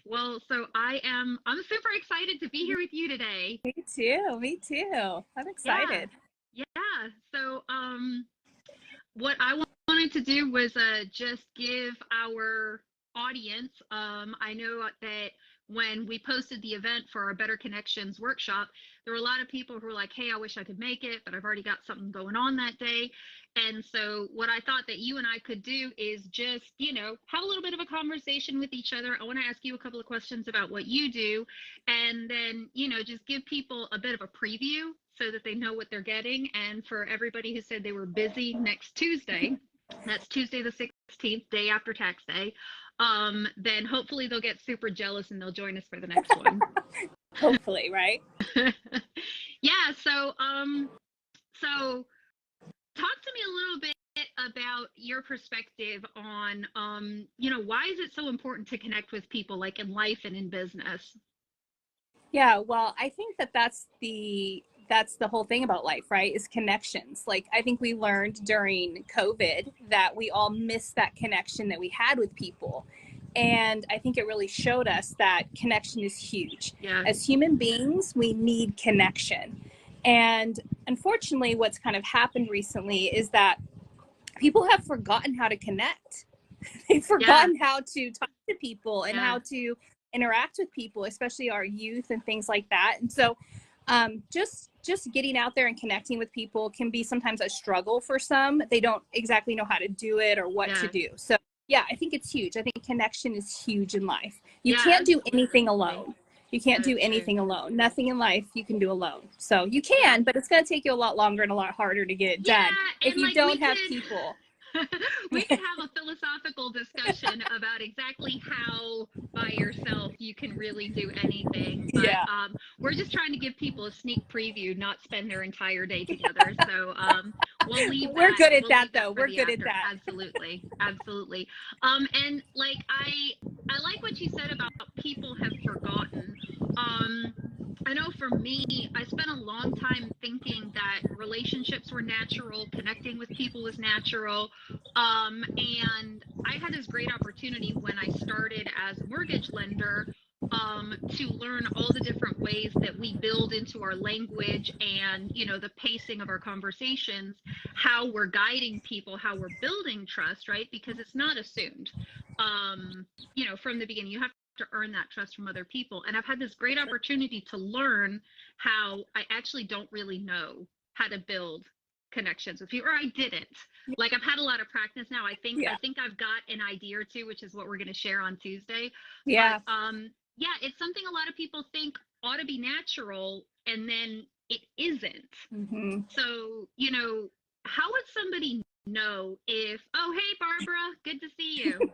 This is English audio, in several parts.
Well, so I'm super excited to be here with you today. Me too. Me too. I'm Yeah. excited. Yeah. So, what I wanted to do was just give our audience, I know that when we posted the event for our Better Connections workshop, there were a lot of people who were like, hey, I wish I could make it, but I've already got something going on that day. And so what I thought that you and I could do is just, have a little bit of a conversation with each other. I want to ask you a couple of questions about what you do, and then, just give people a bit of a preview so that they know what they're getting. And for everybody who said they were busy next Tuesday, that's Tuesday the 16th, day after tax day, then hopefully they'll get super jealous and they'll join us for the next one. Hopefully, right? Yeah, so talk to me a little bit about your perspective on why is it so important to connect with people, like in life and in business? Yeah, well, I think that that's the whole thing about life, right? Is connections. Like I think we learned during COVID that we all missed that connection that we had with people. And I think it really showed us that connection is huge. Yeah. As human beings, we need connection. And unfortunately, what's kind of happened recently is that people have forgotten how to connect. They've Yeah. forgotten how to talk to people and Yeah. how to interact with people, especially our youth and things like that. And so just getting out there and connecting with people can be sometimes a struggle for some. They don't exactly know how to do it or what to Yeah. do. So yeah, I think it's huge. I think connection is huge in life. You Yeah, can't do anything absolutely. alone. You can't That do is true. anything alone. Nothing in life you can do alone. So you Yeah. can, but it's going to take you a lot longer and a lot harder to get it done Yeah, if and you like don't have people. we could have a philosophical discussion about exactly how by yourself you can really do anything, but Yeah. we're just trying to give people a sneak preview, not spend their entire day together. So we'll leave We're that good at we'll that leave that though. for We're the good at after. that. Absolutely. Absolutely. And like I like what you said about people have forgotten. um I know for me, I spent a long time thinking that relationships were natural, connecting with people was natural. And I had this great opportunity when I started as a mortgage lender, to learn all the different ways that we build into our language and, the pacing of our conversations, how we're guiding people, how we're building trust, right? Because it's not assumed. From the beginning, you have to earn that trust from other people. And I've had this great opportunity to learn how I actually don't really know how to build connections with people, or I didn't. Like I've had a lot of practice now. I Yeah. think I've got an idea or two, which is what we're going to share on Tuesday. But Yeah. yeah, it's something a lot of people think ought to be natural, and then it isn't. Hmm. So, how would somebody know if, oh, hey, Barbara, good to see you.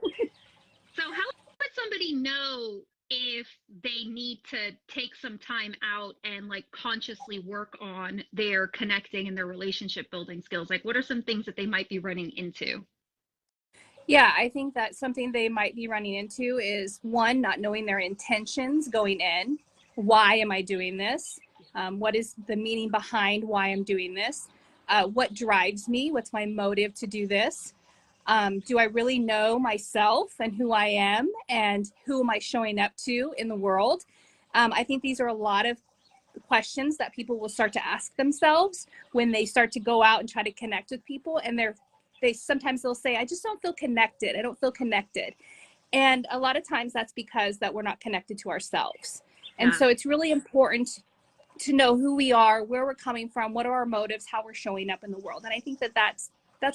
So, how would somebody know if they need to take some time out and like consciously work on their connecting and their relationship building skills? Like, what are some things that they might be running into? Yeah, I think that something they might be running into is one, not knowing their intentions going in. Why am I doing this? What is the meaning behind why I'm doing this? What drives me? What's my motive to do this? Do I really know myself and who I am and who am I showing up to in the world? I think these are a lot of questions that people will start to ask themselves when they start to go out and try to connect with people, and they sometimes they'll say, I just don't feel connected. I don't feel connected. And a lot of times that's because that we're not connected to ourselves. And Yeah. so it's really important to know who we are, where we're coming from, what are our motives, how we're showing up in the world. And I think that that's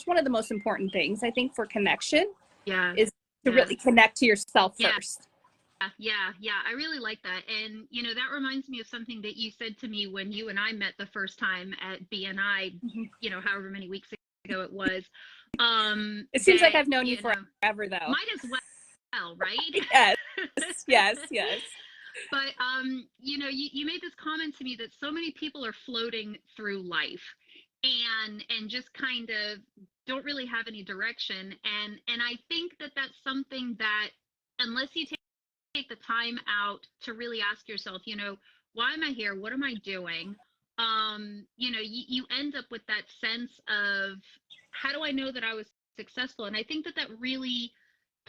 one of the most important things, I think, for connection, Yeah. is to Yeah. really connect to yourself Yeah. first. Yeah, I really like that. And, that reminds me of something that you said to me when you and I met the first time at BNI, Mhm. however many weeks ago it was. It seems like That, I've known you forever, though. might as well, right? Yes, yes, yes. But you made this comment to me that so many people are floating through life and just kind of don't really have any direction. And I think that that's something that, unless you take the time out to really ask yourself, why am I here? What am I doing? You end up with that sense of, how do I know that I was successful? And I think that that really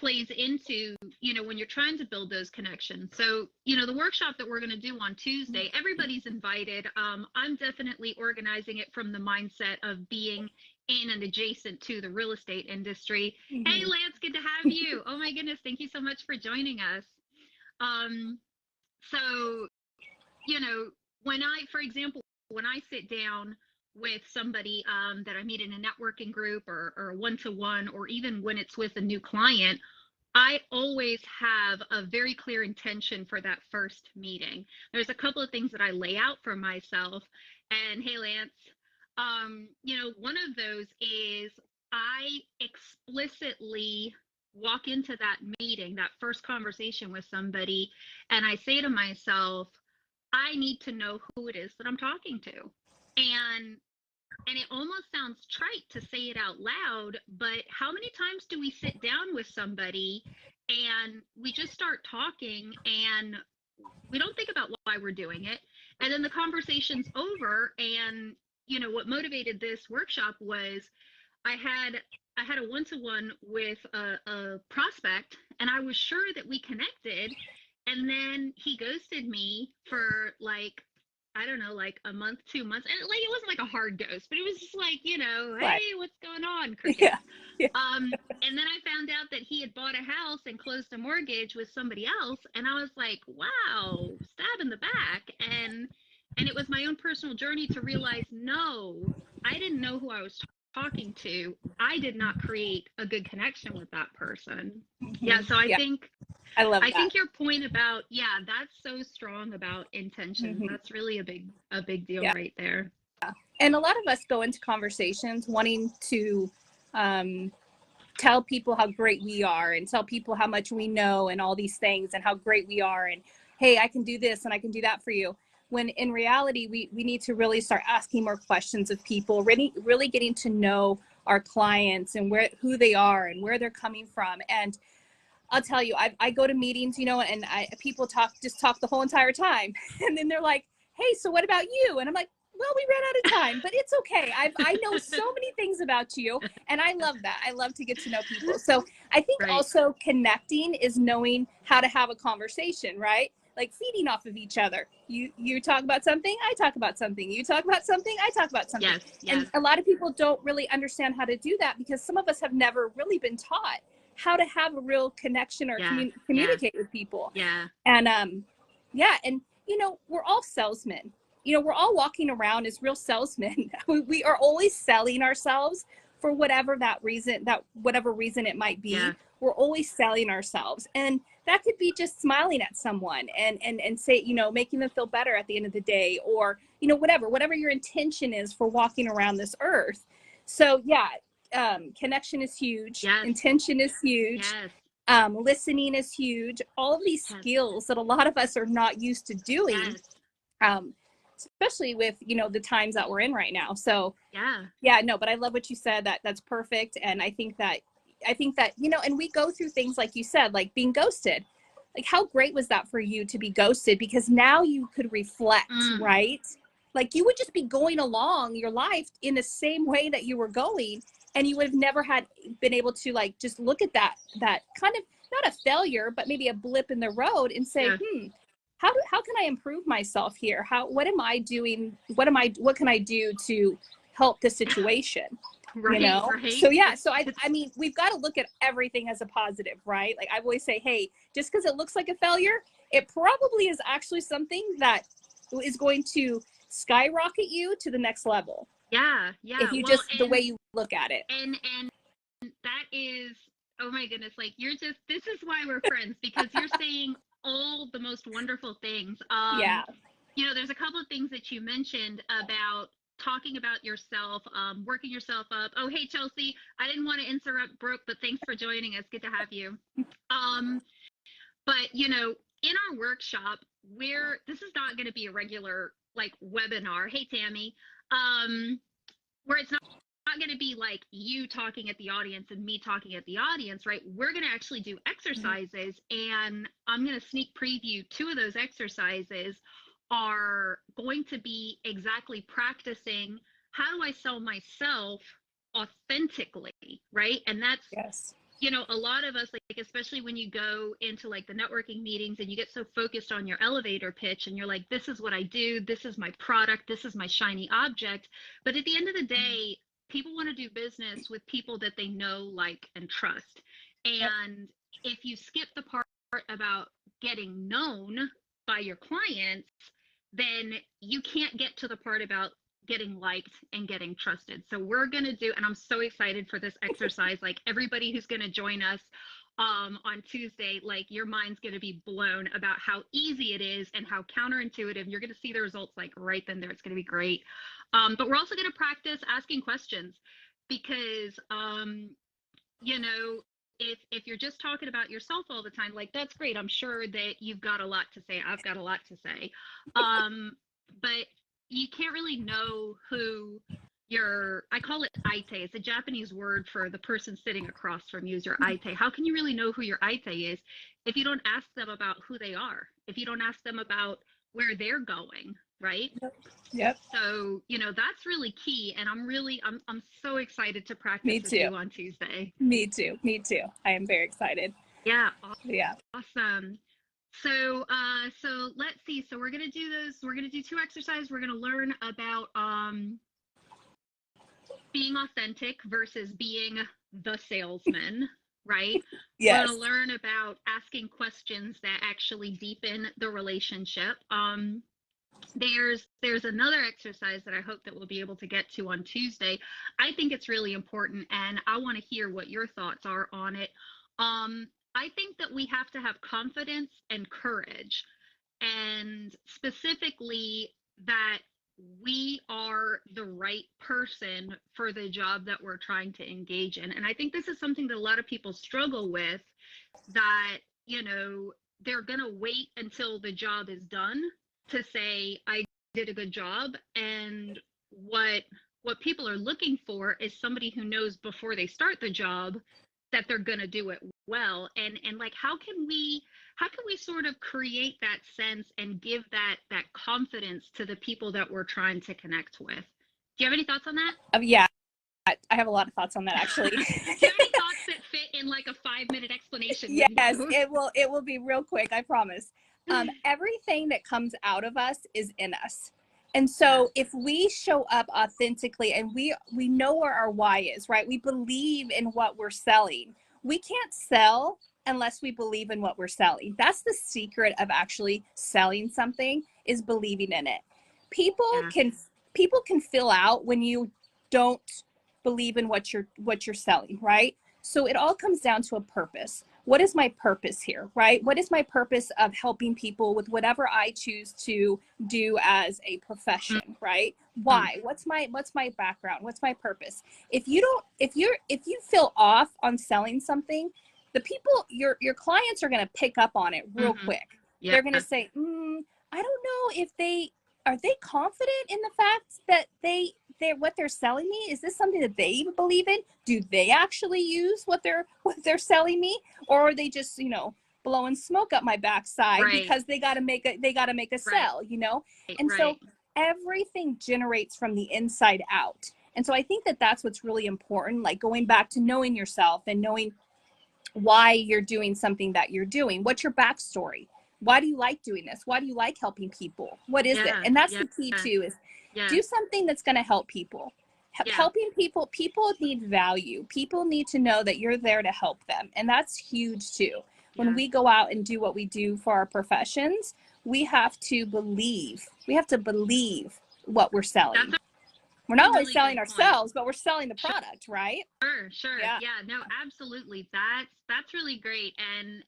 plays into, you know, when you're trying to build those connections. So, you know, the workshop that we're going to do on Tuesday, everybody's invited. I'm definitely organizing it from the mindset of being in and adjacent to the real estate industry. Hey, Lance, good to have you. Oh my goodness, thank you so much for joining us. So, you know, when I, for example, when I sit down with somebody that I meet in a networking group or a one-to-one, or even when it's with a new client, I always have a very clear intention for that first meeting. There's a couple of things that I lay out for myself. And hey, Lance, you know, one of those is I explicitly walk into that meeting, that first conversation with somebody, and I say to myself, I need to know who it is that I'm talking to. And it almost sounds trite to say it out loud, but how many times do we sit down with somebody and we just start talking and we don't think about why we're doing it, and then the conversation's over? And you know what motivated this workshop was I had a one-to-one with a prospect, and I was sure that we connected, and then he ghosted me for like, I don't know, like a month, 2 months. And like, it wasn't like a hard ghost, but it was just like, you know, hey, Right. what's going on, crickets? Yeah. Yeah. And then I found out that he had bought a house and closed a mortgage with somebody else. And I was like, wow, stab in the back. And it was my own personal journey to realize, no, I didn't know who I was talking to. I did not create a good connection with that person. Yeah. So Yeah. I love I that. think your point about, yeah, that's so strong about intention. That's really a big deal right there. And a lot of us go into conversations wanting to tell people how great we are and tell people how much we know and all these things and how great we are. And hey, I can do this and I can do that for you. When in reality, we need to really start asking more questions of people, really getting to know our clients and who they are and where they're coming from. And I'll tell you, I go to meetings, you know, and people talk the whole entire time. And then they're like, hey, so what about you? And I'm like, well, we ran out of time, but it's okay. I know so many things about you. And I love that. I love to get to know people. So I think also connecting is knowing how to have a conversation, right? Like feeding off of each other. You talk about something, I talk about something. You talk about something, I talk about something. Yes. And a lot of people don't really understand how to do that because some of us have never really been taught how to have a real connection or communicate with people. Yeah. And and you know, we're all salesmen. You know, we're all walking around as real salesmen. We are always selling ourselves for whatever reason it might be. Yeah. We're always selling ourselves. And that could be just smiling at someone and say, you know, making them feel better at the end of the day, or, you know, whatever your intention is for walking around this earth. So yeah, connection is huge. Yes. Intention is huge. Yes. Listening is huge. All of these skills that a lot of us are not used to doing, especially with, you know, the times that we're in right now. So no, but I love what you said. That's perfect. And I think that, you know, and we go through things like you said, like being ghosted. Like, how great was that for you to be ghosted? Because now you could reflect, right? Like, you would just be going along your life in the same way that you were going, and you would have never been able to, like, just look at that kind of, not a failure, but maybe a blip in the road and say, how can I improve myself here? What am I doing? What can I do to help the situation? Right, you know? Right. So yeah, so I mean, we've got to look at everything as a positive, right? Like, I always say, hey, just because it looks like a failure, it probably is actually something that is going to skyrocket you to the next level. Yeah. If you the way you look at it. And that is, oh my goodness, like, this is why we're friends, because you're saying all the most wonderful things. You know, there's a couple of things that you mentioned about talking about yourself, working yourself up. Oh, hey, Chelsea, I didn't want to interrupt Brooke, but thanks for joining us. Good to have you. But, you know, in our workshop, this is not going to be a regular, like, webinar. Hey, Tammy, where it's not going to be like you talking at the audience and me talking at the audience, right? We're going to actually do exercises, and I'm going to sneak preview 2 of those exercises are going to be exactly practicing how do I sell myself authentically, right? And that's you know, a lot of us, like, especially when you go into like the networking meetings and you get so focused on your elevator pitch and you're like, this is what I do, this is my product, this is my shiny object. But at the end of the day, people want to do business with people that they know, like, and trust. Yep. And if you skip the part about getting known by your clients, then you can't get to the part about getting liked and getting trusted. So we're going to do, and I'm so excited for this exercise. Like, everybody who's going to join us on Tuesday, like, your mind's going to be blown about how easy it is and how counterintuitive. You're going to see the results like right then there. It's going to be great. But we're also going to practice asking questions because, you know, if you're just talking about yourself all the time, like, that's great. I'm sure that you've got a lot to say. I've got a lot to say. But you can't really know who your, I call it aite. It's a Japanese word for the person sitting across from you is your aite. How can you really know who your aite is if you don't ask them about who they are? If you don't ask them about where they're going, right? Yep. So, you know, that's really key. And I'm so excited to practice Me with too. you on Tuesday. Me too. Me too. I am very excited. Yeah. Yeah. Awesome. So let's see. So we're gonna do those. We're gonna do two exercises. We're gonna learn about being authentic versus being the salesman, right? We're Yes. gonna learn about asking questions that actually deepen the relationship. There's another exercise that I hope that we'll be able to get to on Tuesday. I think it's really important, and I want to hear what your thoughts are on it. I think that we have to have confidence and courage, and specifically that we are the right person for the job that we're trying to engage in. And I think this is something that a lot of people struggle with, that, you know, they're going to wait until the job is done to say I did a good job. And what people are looking for is somebody who knows before they start the job that they're going to do it well. And like, how can we sort of create that sense and give that confidence to the people that we're trying to connect with? Do you have any thoughts on that? Yeah, I have a lot of thoughts on that, actually. Do you have any thoughts that fit in like a 5-minute explanation? Yes, it will be real quick, I promise. Everything that comes out of us is in us. And so if we show up authentically and we know where our why is, right? We believe in what we're selling. We can't sell unless we believe in what we're selling. That's the secret of actually selling something, is believing in it. People can fill out when you don't believe in what you're selling, right? So it all comes down to a purpose. What is my purpose here, right? What is my purpose of helping people with whatever I choose to do as a profession, right? Why? What's my background? What's my purpose? If you feel off on selling something, the people, your clients are going to pick up on it real quick. Yeah. They're going to say, I don't know if are they confident in the fact that what they're selling me, is this something that they even believe in? Do they actually use what they're selling me, or are they just, you know, blowing smoke up my backside because they got to make a sell, you know? And so everything generates from the inside out. And so I think that that's what's really important, like going back to knowing yourself and knowing why you're doing something that you're doing. What's your backstory? Why do you like doing this? Why do you like helping people? What is it? And that's the key too, is do something that's going to help people. Helping people need value. People need to know that you're there to help them. And that's huge too. When we go out and do what we do for our professions, we have to believe what we're selling. We're not only selling ourselves, but we're selling the product, right? Sure. Yeah, no, absolutely. That's really great. And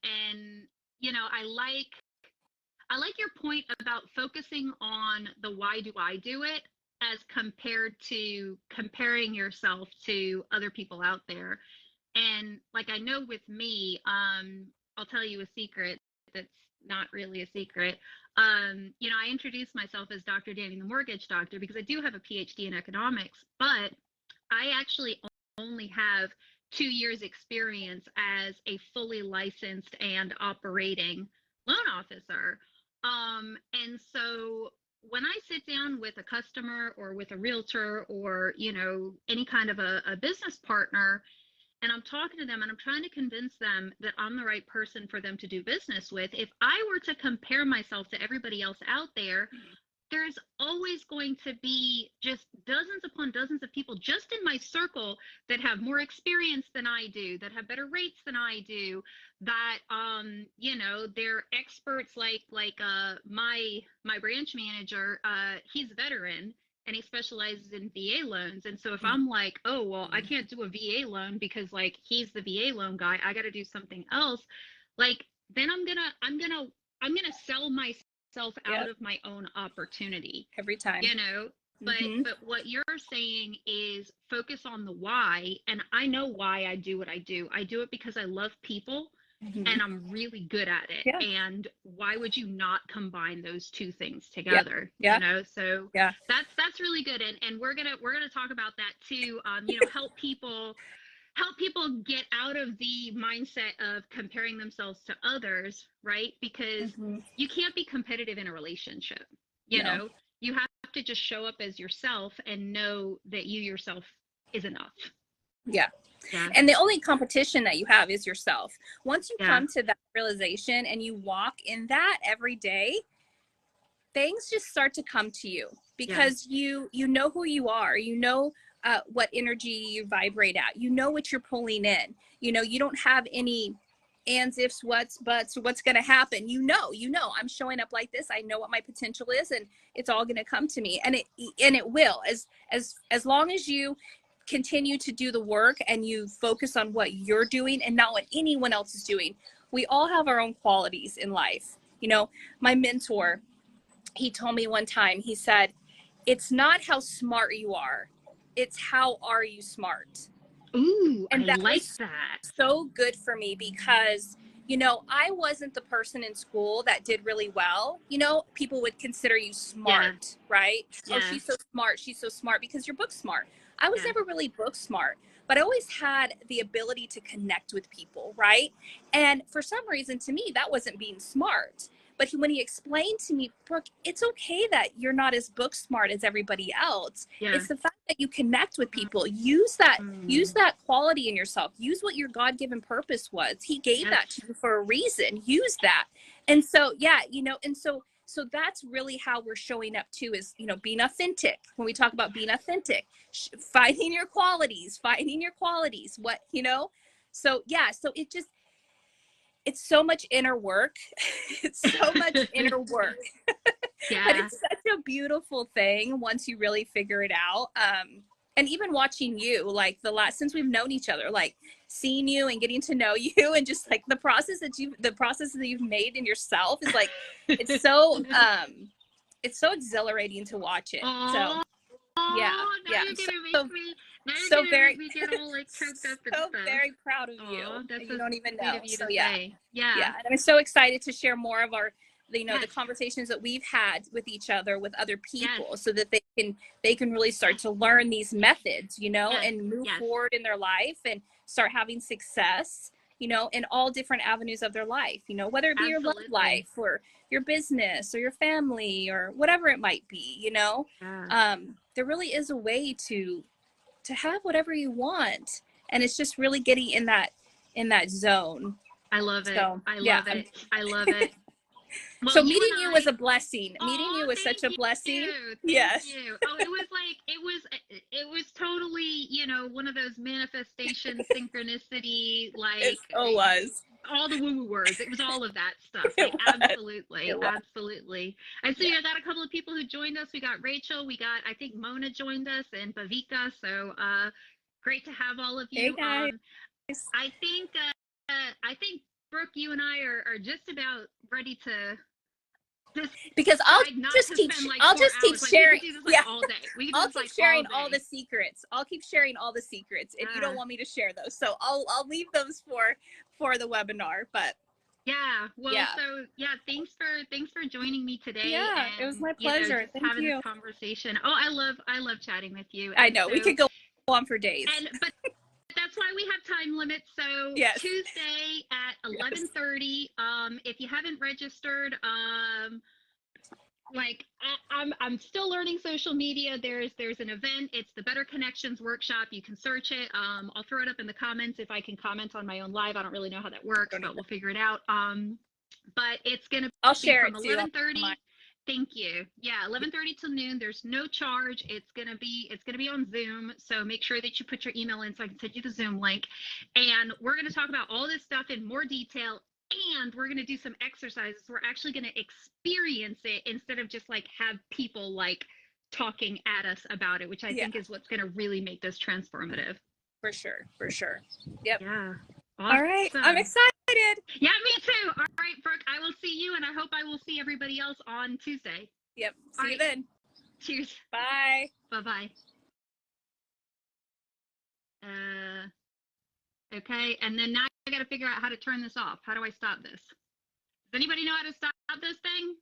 you know, I like your point about focusing on the why do I do it, as compared to comparing yourself to other people out there. And like, I know with me, I'll tell you a secret that's not really a secret. You know, I introduced myself as Dr. Danny the Mortgage Doctor because I do have a PhD in economics, but I actually only have 2 years experience as a fully licensed and operating loan officer. And so when I sit down with a customer or with a realtor or, you know, any kind of a business partner, and I'm talking to them and I'm trying to convince them that I'm the right person for them to do business with, if I were to compare myself to everybody else out there, there's always going to be just dozens upon dozens of people just in my circle that have more experience than I do, that have better rates than I do, that you know, they're experts, like my branch manager, he's a veteran and he specializes in VA loans. And so if I'm like, oh well, I can't do a VA loan because like he's the VA loan guy, I got to do something else, like then I'm gonna sell myself out of my own opportunity every time, you know. But what you're saying is focus on the why, and I know why I do what I do. I do it because I love people and I'm really good at it. And why would you not combine those two things together? You know, so that's really good. And we're gonna talk about that too. You know, help people get out of the mindset of comparing themselves to others, right? Because you can't be competitive in a relationship. You know, you have to just show up as yourself and know that you yourself is enough. Yeah. And the only competition that you have is yourself. Once you come to that realization and you walk in that every day, things just start to come to you because you know who you are. You know what energy you vibrate at. You know what you're pulling in. You know, you don't have any ands, ifs, what's, buts, what's going to happen. You know, I'm showing up like this. I know what my potential is, and it's all going to come to me. And it will, as long as you continue to do the work and you focus on what you're doing and not what anyone else is doing. We all have our own qualities in life. You know, my mentor, he told me one time, he said, it's not how smart you are, it's how are you smart. Ooh, and I that like was that. so good for me because, you know, I wasn't the person in school that did really well. You know, people would consider you smart, right? Oh, she's so smart. She's so smart because you're book smart. I was never really book smart, but I always had the ability to connect with people, right? And for some reason, to me, that wasn't being smart. But when he explained to me, Brooke, it's okay that you're not as book smart as everybody else. It's the fact that you connect with people. Use that quality in yourself. Use what your God-given purpose was. He gave that to you for a reason. Use that. And so, you know, and so that's really how we're showing up too, is, you know, being authentic. When we talk about being authentic, finding your qualities, what, you know, so so it's so much inner work. It's so much inner work. But it's such a beautiful thing once you really figure it out. And even watching you, like since we've known each other, like seeing you and getting to know you, and just like the process that you've made in yourself is like, it's so exhilarating to watch it. Aww. So now you're gonna make me get all like choked up and so stuff. Very proud of you. That's you don't even sweet know. of you So to say. and I'm so excited to share more of our, you know, the conversations that we've had with each other, with other people, so that they can really start to learn these methods, you know, and move forward in their life and start having success, you know, in all different avenues of their life, you know, whether it be your love life or your business or your family or whatever it might be, you know. There really is a way to have whatever you want, and it's just really getting in that zone. I love it. I love it. I love it. Well, so meeting you was a blessing. Meeting you was such a blessing. Thank you. Oh, it was totally, you know, one of those manifestation synchronicity, like it was all the woo-woo words. It was all of that stuff. Like, absolutely. I see I got a couple of people who joined us. We got Rachel, we got, I think Mona joined us, and Bavika. So great to have all of you. Hey guys. I think Brooke, you and I are just about ready to because I'll just keep sharing all day. I'll keep sharing all the secrets. I'll keep sharing all the secrets, and you don't want me to share those, so I'll leave those for the webinar. But thanks for joining me today. And, it was my pleasure. Thank you. This conversation. Oh, I love chatting with you. I know, we could go on for days. But that's why we have time limits. So Tuesday at 11:30. If you haven't registered, like I'm still learning social media. There's an event. It's the Better Connections workshop. You can search it. I'll throw it up in the comments if I can comment on my own live. I don't really know how that works, but we'll figure it out. But it's gonna I'll be share from it too. 11:30. Thank you. Yeah, 11:30 till noon. There's no charge. It's gonna be on Zoom. So make sure that you put your email in so I can send you the Zoom link. And we're gonna talk about all this stuff in more detail. And we're gonna do some exercises. We're actually gonna experience it instead of just like have people like talking at us about it, which I think is what's gonna really make this transformative. For sure. For sure. Yep. Yeah. Awesome. All right. I'm excited. Yeah, me too. All right, Brooke, I will see you, and I hope I will see everybody else on Tuesday. Yep. See you then. Cheers. Bye. Bye-bye. Okay, and then now I got to figure out how to turn this off. How do I stop this? Does anybody know how to stop this thing?